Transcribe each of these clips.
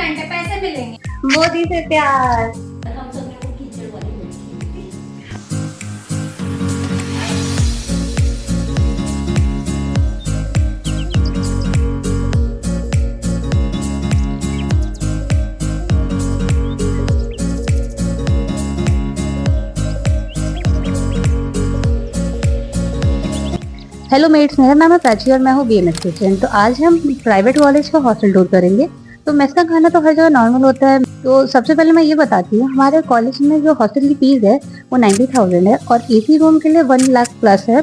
Plant है, पैसे मिलेंगे। मोदी से प्यार। हम सब ने वो कीचड़ वाली मिट्टी। हेलो मेट्स, मेरा नाम है प्राची और मैं हूँ बीएमएस स्टूडेंट। तो आज हम प्राइवेट कॉलेज का हॉस्टल टूर करेंगे। तो मेस का खाना तो हर जगह नॉर्मल होता है। तो सबसे पहले मैं ये बताती हूँ, हमारे कॉलेज में जो हॉस्टल की फीस है वो 90,000 है और एसी रूम के लिए 1 लाख प्लस है।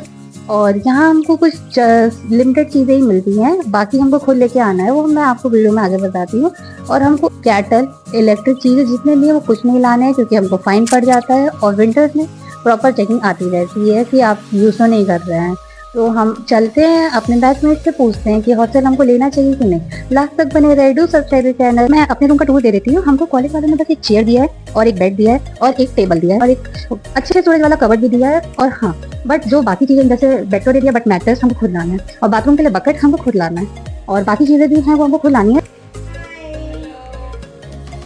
और यहाँ हमको कुछ लिमिटेड चीज़ें ही मिलती हैं, बाकी हमको खुद लेके आना है, वो मैं आपको वीडियो में आगे बताती हूँ। और हमको कैटल इलेक्ट्रिक चीज़ें जितने लिए वो कुछ नहीं लाने हैं, क्योंकि हमको फाइन पड़ जाता है। और विंटर्स में प्रॉपर चेकिंग आती रहती है कि आप यूज़ तो नहीं कर रहे हैं। तो हम चलते हैं अपने बैचमेट से पूछते हैं कि हॉस्टल हमको लेना चाहिए कि नहीं। लास्ट तक बने रहे, डू सब्सक्राइब चैनल। मैं अपने रूम का टूर दे देती हूँ। हमको कॉलेज वालों ने बस एक चेयर दिया है और एक बेड दिया है और एक टेबल दिया है और एक अच्छे स्टोरेज वाला कबर्ड भी दिया है। और हाँ, बट जो बाकी चीजें जैसे बेड तो दे दिया, बट मैट्रेस हमको खुद लाना है और बाथरूम के लिए बकेट हमको खुद लाना है और बाकी चीजें भी हैं वो हमको खुद लानी है।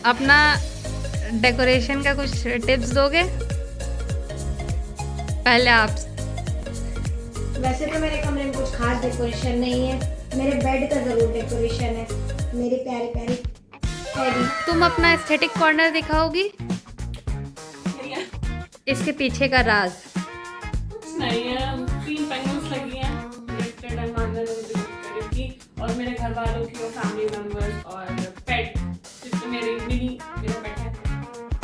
अपना डेकोरेशन का कुछ टिप्स दोगे? पहले आप। वैसे तो मेरे कमरे में कुछ खास डेकोरेशन नहीं है, मेरे बेड का जरूर डेकोरेशन है, मेरे प्यारे प्यारे टेडी। तुम अपना एस्थेटिक कॉर्नर दिखाओगी? इसके पीछे का राज। कुछ नहीं है, 3 पेंगुइन्स लगी हैं, रेड एंड मार्गर की, और मेरे घर वालों की और फैमिली मेंबर्स और पेट जितने मेरे पेट है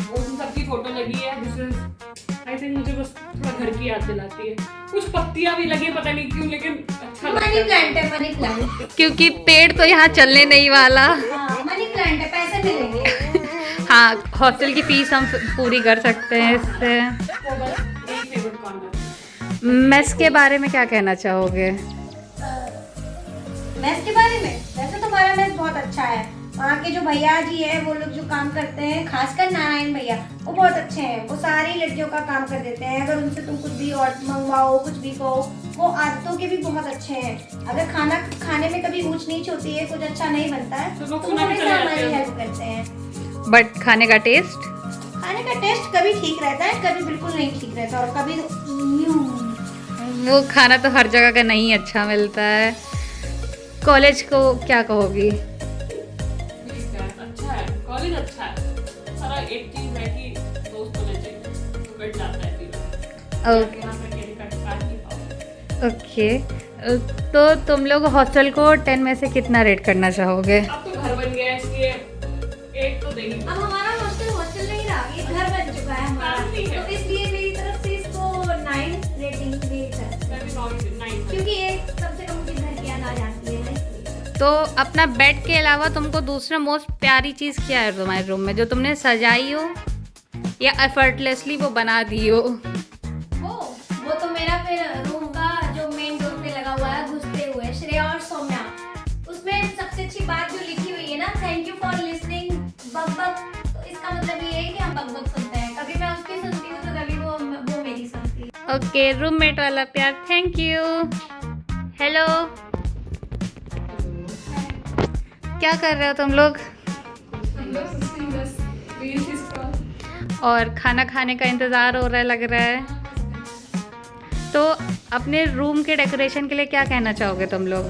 वो उन सबकी फोटो लगी है। दिस इज आई थिंक मुझे बस थोड़ा घर की याद दिलाती है। कुछ पत्तियां भी लगी, पता नहीं क्यों, लेकिन अच्छा लगता मनी है। प्लांट है, मनी प्लांट। क्योंकि पेड़ तो यहाँ चलने नहीं वाला। हाँ, मनी प्लांट है, पैसे मिलेंगे। हाँ, हॉस्टल की फीस हम पूरी कर सकते हैं इससे। वो बस एक फेवरेट कॉर्नर। मेस के बारे में क्या कहना चाहोगे? मेस के बारे में, वैसे तो हमारा मेस बहुत अच्छा है। वहाँ के जो भैया जी है, वो लोग जो काम करते हैं, खासकर नारायण भैया, वो बहुत अच्छे हैं। वो सारी लड़कियों का काम कर देते हैं। अगर उनसे तुम कुछ भी और मंगवाओ, कुछ भी कहो, वो आदतों के भी बहुत अच्छे हैं। अगर खाना खाने में कभी ऊंच नीच होती है, कुछ अच्छा नहीं बनता है, तो तो लोग वो सुना के हमेशा चले हमारी जाते हैं। हेल्प करते हैं। बट खाने का टेस्ट? खाने का टेस्ट कभी ठीक रहता है, कभी बिल्कुल नहीं ठीक रहता, और कभी वो खाना तो हर जगह का नहीं अच्छा मिलता है। कॉलेज को क्या कहोगी? अच्छा है, कॉलेज अच्छा है। सारा एक चीज है कि दोस्त होने चाहिए, तो कट जाता है फिर। ओके यहाँ पे कैरी कट काट नहीं पाओगे। ओके, तो तुम लोग हॉस्टल को 10 में से कितना रेट करना चाहोगे? अब तो घर बन गया है, इसलिए 8 तो देंगे। अब हमारा हॉस्टल नहीं रहा, ये घर बन चुका है हमारा, फैमिली है। तो इसलिए मेरी तरफ से इसको 9 रेटिंग दी है, मैं भी 9 क्योंकि ये कम से कम मुझे घर की याद आ जाती है ना, इसलिए। तो अपना बेड के अलावा तुमको दूसरा मोस्ट प्यारी चीज़ क्या है तुम्हारे रूम में, जो तुमने सजाई हो या एफर्टलेसली वो बना दी हो? वो तो मेरा फिर रूम का जो मेन डोर पे लगा हुआ है, घुसते हुए श्रेया और सौम्या, उसमें सबसे अच्छी बात जो लिखी हुई है ना, थैंक यू फॉर लिसनिंग बक बक। तो इसका मतलब ये है कि हम बक बक सुनते हैं, कभी मैं उसकी सुनती हूँ तो कभी वो मेरी सुनती है। ओके, रूममेट वाला प्यार, थैंक यू। हेलो, क्या कर रहे हो तुम लोग? और खाना खाने का इंतज़ार हो रहा है लग रहा है। तो अपने रूम के डेकोरेशन के लिए क्या कहना चाहोगे तुम लोग?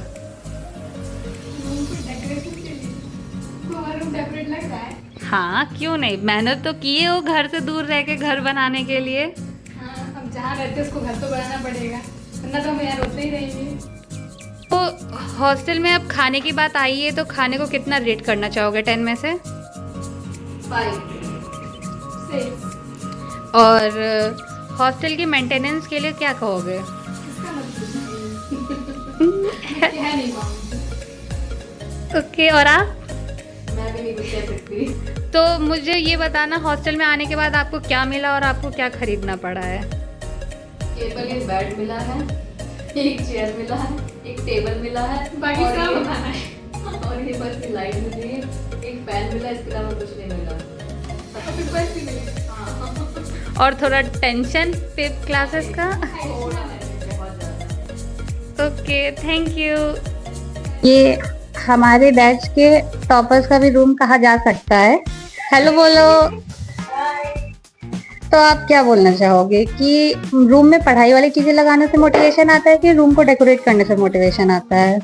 हाँ, क्यों नहीं, मेहनत तो किए हो घर से दूर रह के घर बनाने के लिए। हाँ, हम जहाँ रहते हैं उसको घर तो बनाना पड़ेगा, वरना तो हम यहाँ रोते ही रहेंगे। तो हॉस्टल में अब खाने की बात आई है, तो खाने को कितना रेट करना चाहोगे 10 में से? 5 6 और हॉस्टल की मेंटेनेंस के लिए क्या कहोगे? इसका मतलब क्या नहीं पाऊंगी। ओके, और आप? मैं भी नहीं कुछ कह सकती। तो मुझे ये बताना, हॉस्टल में आने के बाद आपको क्या मिला और आपको क्या खरीदना पड़ा है? केवल एक बेड मिला है, एक चेयर मिला है, एक टेबल मिला है, बाकी और सब ये- बताना है। और ये बस ये लाइट मिली है, एक फैन मिला, इसके अलावा कुछ नहीं मिला। हाँ, और थोड़ा टेंशन 5th क्लासेस का। थोड़ा है, बहुत ज़्यादा। Okay, thank you. ये हमारे बैच के टॉपर्स का भी रूम कहा जा सकता है। हेलो बोलो। तो आप क्या बोलना चाहोगे कि रूम में पढ़ाई वाली चीजें लगाने से मोटिवेशन आता है कि रूम को डेकोरेट करने से मोटिवेशन आता है?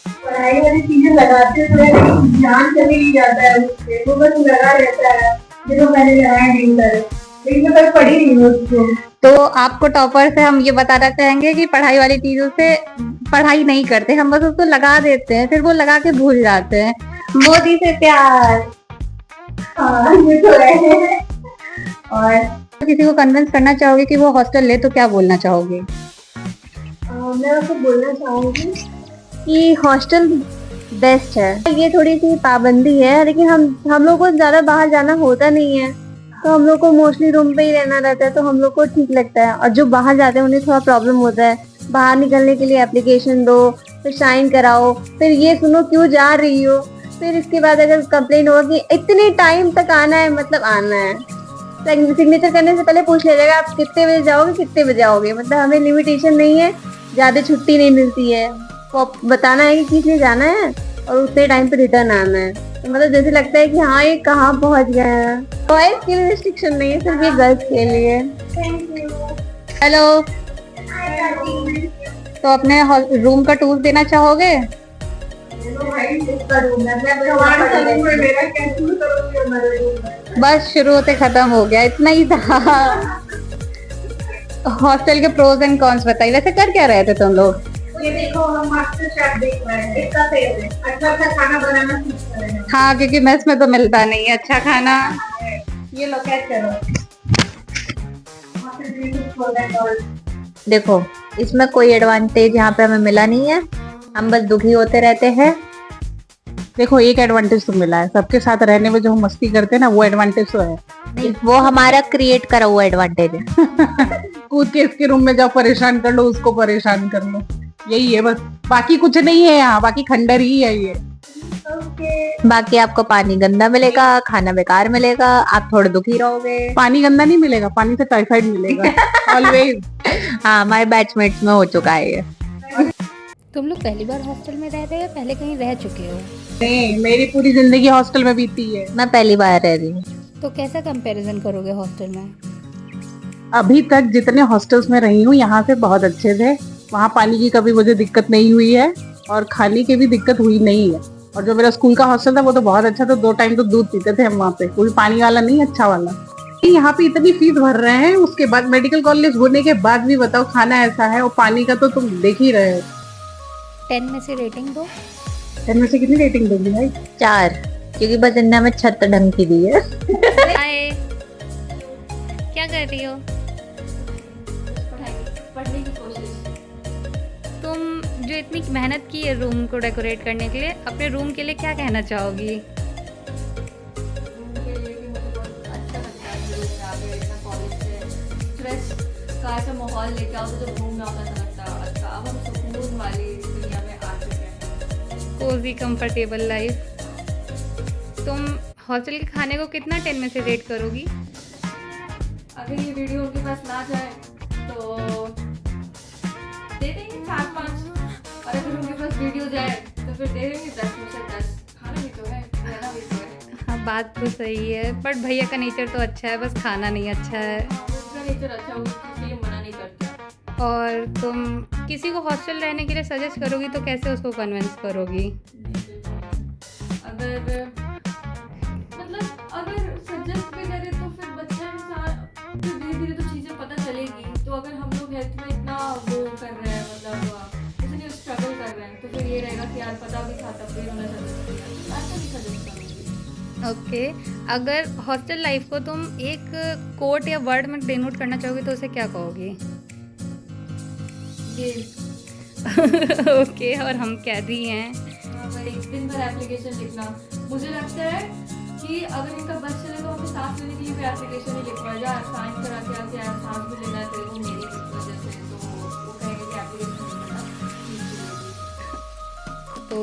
पढ़ाई वाली चीजें लगाते तो ध्यान चले ही जाता है उससे, वो बस लगा रहता है जो मैंने लगाया नहीं उधर, लेकिन मैं बस पढ़ी नहीं हूँ उसको। तो आपको टॉपर से हम ये बताना चाहेंगे कि पढ़ाई वाली चीजों से पढ़ाई नहीं करते, हम बस उसको लगा देते हैं, फिर वो लगा के भूल जाते हैं। मोदी से प्यार। हाँ ये तो है। और किसी को कन्विंस करना चाहोगे कि वो हॉस्टल ले तो क्या बोलना चाहोगे? मैं उसको बोलना चाहूंगी कि हॉस्टल बेस्ट है। ये थोड़ी सी पाबंदी है, लेकिन हम लोग को ज्यादा बाहर जाना होता नहीं है, तो हम लोग को मोस्टली रूम पे ही रहना रहता है, तो हम लोग को ठीक लगता है। और जो बाहर जाते हैं उन्हें थोड़ा प्रॉब्लम होता है, बाहर निकलने के लिए एप्लीकेशन दो, फिर साइन कराओ, फिर ये सुनो क्यों जा रही हो, फिर इसके बाद अगर कंप्लेन होगा कि इतने टाइम तक आना है, मतलब आना है, सिग्नेचर करने से पहले पूछ ले जाएगा आप कितने बजे जाओगे कितने बजे आओगे। मतलब हमें लिमिटेशन नहीं है, ज्यादा छुट्टी नहीं मिलती है, तो बताना है कि किस लिए जाना है और उतने टाइम पे रिटर्न आना है। तो मतलब जैसे लगता है कि हाँ ये कहाँ पहुंच गए हैं। बॉयज के लिए रिस्ट्रिक्शन नहीं है, सिर्फ ये गर्ल्स के लिए। हेलो। तो अपने रूम का टूर देना चाहोगे? बस शुरू होते खत्म हो गया, इतना ही था। हॉस्टल के प्रोज एंड कॉन्स बताइए। वैसे कर क्या रहे थे तुम लोग? ये देखो हम मास्टर शेफ देख रहे हैं, कितना तेज है, अच्छा अच्छा खाना बनाना सीख रहे हैं। हाँ, क्योंकि मेस में तो मिलता नहीं है अच्छा खाना। ये लो कैच करो। देखो इसमें कोई एडवांटेज यहाँ पे हमें मिला नहीं है, हम बस दुखी होते रहते हैं। देखो एक एडवांटेज तो मिला है, सबके साथ रहने में जो हम मस्ती करते हैं ना, वो एडवांटेज तो है। नहीं, वो हमारा क्रिएट करा हुआ एडवांटेज है। कूद के इसके रूम में जाओ, परेशान कर लो, उसको परेशान कर लो, यही है बस, बाकी कुछ नहीं है यहाँ, बाकी खंडर ही है ये। बाकी आपको पानी गंदा मिलेगा, खाना बेकार मिलेगा, आप थोड़े दुखी रहोगे। पानी गंदा नहीं मिलेगा, पानी से टाइफाइड मिलेगा ऑलवेज। हाँ, हमारे बैचमेट्स में हो चुका है ये। तुम लोग पहली बार हॉस्टल में रह रहे हो या पहले कहीं रह चुके हो? नहीं, मेरी पूरी जिंदगी हॉस्टल में बीती है। मैं पहली बार रह रही हूँ। तो कैसा कंपैरिजन करोगे हॉस्टल में? अभी तक जितने हॉस्टल्स में रही हूँ यहाँ से बहुत अच्छे थे, वहाँ पानी की कभी मुझे दिक्कत नहीं हुई है और खाने की भी दिक्कत हुई नहीं है। और जो मेरा स्कूल का हॉस्टल था वो तो बहुत अच्छा था, 2 टाइम तो दूध पीते थे हम वहाँ पे, कोई पानी वाला नहीं, अच्छा वाला। यहाँ पे इतनी फीस भर रहे हैं, उसके बाद मेडिकल कॉलेज होने के बाद भी बताओ खाना ऐसा है, और पानी का तो तुम देख ही रहे हो। 10 में से रेटिंग दो। 10 में से कितनी रेटिंग दोगी भाई? 4, क्योंकि बस इन्ना में छत ढंग की दी है। हाय, क्या कर रही हो? पढ़ने की कोशिश। तुम जो इतनी मेहनत की है रूम को डेकोरेट करने के लिए, अपने रूम के लिए क्या कहना चाहोगी? रूम के लिए भी मुझे बहुत अच्छा लगता है कि मैं आगे इतना कॉलेज से स्ट्रेस का ऐसा माहौल लेके आओ, तो जब रूम में आता था लगता है अच्छा अब हम सुकून वाली दुनिया में आ चुके हैं। Cozy comfortable life. तुम हॉस्टल के खाने को कितना 10 में से रेट करोगी? अगर ये वीडियो उनके पास ना जाए तो दे देंगे 4-5, और अगर उनके पास वीडियो जाए तो फिर दे देंगे 10 में से 10। खाना भी तो है, रहना भी तो है। हाँ, बात तो सही है, बट भैया का नेचर तो अच्छा है, बस खाना नहीं अच्छा है। उसका नेचर अच्छा हो, इसलिए मना नहीं करते। और तुम किसी को हॉस्टल रहने के लिए सजेस्ट करोगी तो कैसे उसको कन्विंस करोगी? अगर मतलब अगर सजेस्ट भी करे तो फिर बच्चा इंसान फिर धीरे धीरे तो चीज़ें पता चलेगी। तो अगर हम लोग हेल्थ में इतना वो कर रहे हैं, मतलब इसलिए स्ट्रगल कर रहे हैं, तो फिर ये रहेगा कि यार पता भी था तब भी उन्होंने सजेस्ट किया, ऐसा भी सजेस्ट करूँगी। ओके, अगर हॉस्टल लाइफ को तुम एक कोट या वर्ड में डिनोट करना चाहोगी तो उसे क्या कहोगी? ओके, और हम कैदी हैं। भाई दिन भर एप्लीकेशन लिखना, मुझे लगता है कि अगर इनका बस चले तो हमें सांस लेने के लिए भी एप्लीकेशन ही लिखवा जा, साइन करा के आके यार सांस भी लेना है तेरे को मेरी वजह से, तो वो कहेंगे कि एप्लीकेशन लिखना। तो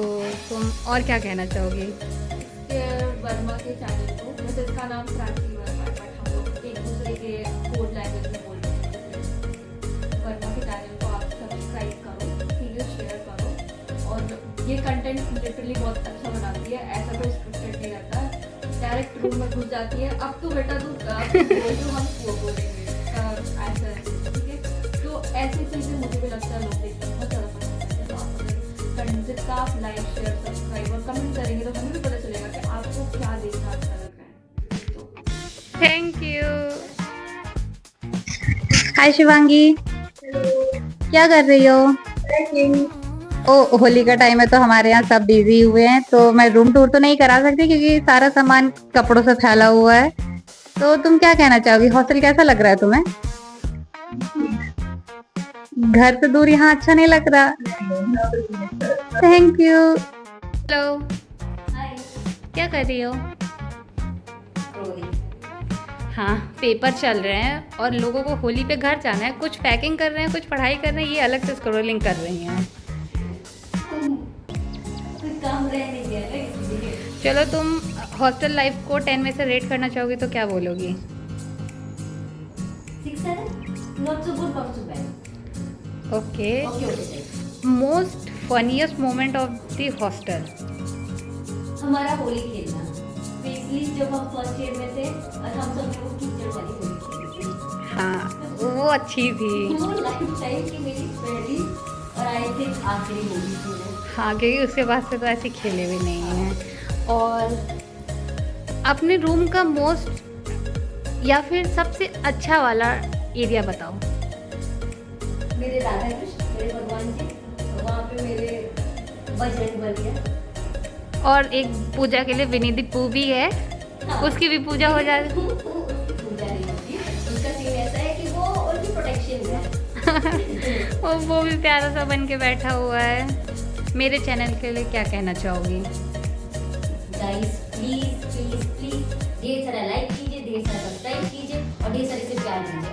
तुम और क्या कहना चाहोगी? वर्मा के चैनल को, वैसे इसका नाम क्रांति वर्मा है, बट हम लोग एक दूसरे के कोड लैंग्वेज में बोलते हैं। वर्मा के चैनल को आप सब्सक्राइब करो, वीडियो शेयर करो, और ये कंटेंट लिटरली बहुत अच्छा बनाती है, ऐसा कोई स्क्रिप्टेड नहीं रहता है, डायरेक्ट रूम में घुस जाती है। अब तू बेटा तू बोल जो हम वो बोलेंगे ऐसा है, ठीक है। तो ऐसी चीज़ें मुझे भी लगता है लोग देखते हैं बहुत ज़्यादा पसंद करते हैं। तो आप अगर जितना आप लाइक शेयर सब्सक्राइब और कमेंट करेंगे तो हमें भी पता चलेगा कि आपको क्या देखना अच्छा लग रहा है। तो थैंक यू। हाय शिवांगी, क्या कर रही हो? ओ होली का टाइम है तो हमारे यहाँ सब बिजी हुए हैं, तो मैं रूम टूर तो नहीं करा सकती क्योंकि सारा सामान कपड़ों से फैला हुआ है। तो तुम क्या कहना चाहोगी, हॉस्टल कैसा लग रहा है तुम्हें? घर से दूर यहाँ अच्छा नहीं लग रहा? Thank you. हेलो, क्या कर रही हो? हाँ, पेपर चल रहे हैं और लोगों को होली पे घर जाना है, कुछ पैकिंग कर रहे हैं, कुछ पढ़ाई कर रहे हैं, ये अलग से स्क्रोलिंग कर रही हैं। चलो, तुम हॉस्टल लाइफ को 10 में से रेट करना चाहोगी तो क्या बोलोगी? 6, 7, not so good, not so bad. Okay. Okay. Most funniest moment of the hostel? हमारा होली खेलना, स्पेशली जब हम फर्स्ट ईयर में थे और हम सब ने वो कीचड़ वाली होली खेली थी। हाँ, वो अच्छी थी। वो लाइफ टाइम की मेरी पहली और आई थिंक आखिरी होली थी वो। हाँ, क्योंकि उसके बाद से तो ऐसे खेले भी नहीं हैं। और अपने रूम का मोस्ट या फिर सबसे अच्छा वाला एरिया बताओ। मेरे राधा कृष्ण, मेरे भगवान जी, वहाँ पे मेरे बजरंग बली है। और एक पूजा के लिए विनी दी पू भी है, हाँ। उसकी भी पूजा हो जाए। पूजा नहीं होती, उसका सीन ऐसा है कि वो उनकी प्रोटेक्शन है। वो भी प्यारा सा बन के बैठा हुआ है। मेरे चैनल के लिए क्या कहना चाहोगी? गाइस प्लीज प्लीज प्लीज ढेर सारा लाइक कीजिए, ढेर सारा सब्सक्राइब कीजिए और ढेर सारे से प्यार दीजिए।